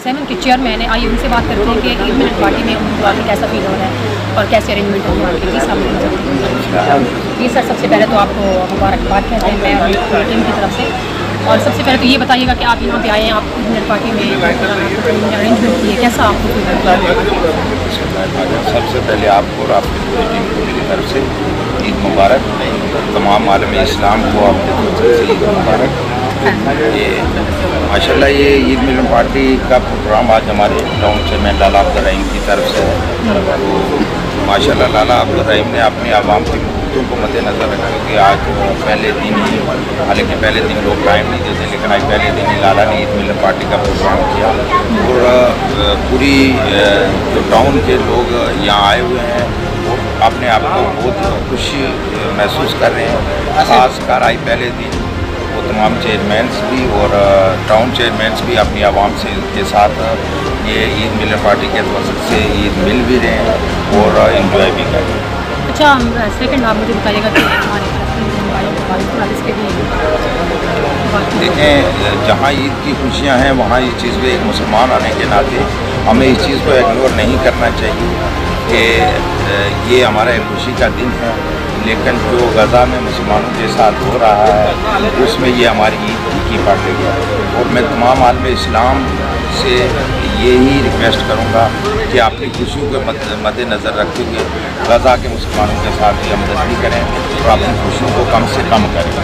7 के चेयरमैन है, आइए उनसे बात करते हैं कि ईद मिलन पार्टी में उनको आके कैसा फील हो रहा है और कैसे अरेंजमेंट होंगे आगे जी साहब। जी सर, सबसे पहले तो आपको मुबारकबाद कहते हैं मैं और पूरी टीम की तरफ से। और सबसे पहले तो ये बताइएगा कि आप यहाँ पे आए हैं, आप ईद मिलन पार्टी में अरेंजमेंट किए, कैसा आपको फील हो रहा है? सबसे पहले आपको और आपकी पूरी टीम को मेरी तरफ से ईद मुबारक। तमाम आलम इस्लाम को आपकी तरफ से ईद मुबारक। ये माशाल्लाह ये ईद मिलन पार्टी का प्रोग्राम आज हमारे टाउन चेयरमैन लाला अब्दुल रहीम की तरफ से है। तो माशाल्लाह लाला अब्दुल रहीम ने अपनी आवाम की मुद्दों को मद्देनज़र रखते कि आज पहले दिन ही, हालांकि पहले दिन लोग टाइम नहीं देते, लेकिन आज पहले दिन ही लाला ने ईद मिलन पार्टी का प्रोग्राम किया और पूरी जो टाउन के लोग यहाँ आए हुए हैं वो अपने आप को बहुत खुशी महसूस कर रहे हैं। ख़ासकर आज पहले दिन वो तमाम चेयरमैन्स भी और टाउन चेयरमैन्स भी अपनी आवाम से के साथ ये ईद मिलन पार्टी के वजह से ईद मिल भी रहे हैं और इन्जॉय भी कर रहे हैं। अच्छा, सेकंड आप मुझे बताइएगा कि हमारे इसके भी देखें, जहाँ ईद की खुशियाँ हैं वहाँ इस चीज़ पे एक मुसलमान आने के नाते हमें इस चीज़ को इग्नोर नहीं करना चाहिए कि ये हमारा एक खुशी का दिन है, लेकिन जो गज़ा में मुसलमानों के साथ हो रहा है उसमें ये हमारी ईद की पार्टी है। और मैं तमाम आलम इस्लाम से यही रिक्वेस्ट करूँगा कि अपनी खुशियों के मद्देनज़र रखते हुए गज़ा के मुसलमानों के साथ भी हमदर्दी करें और अपनी खुशियों को कम से कम करें।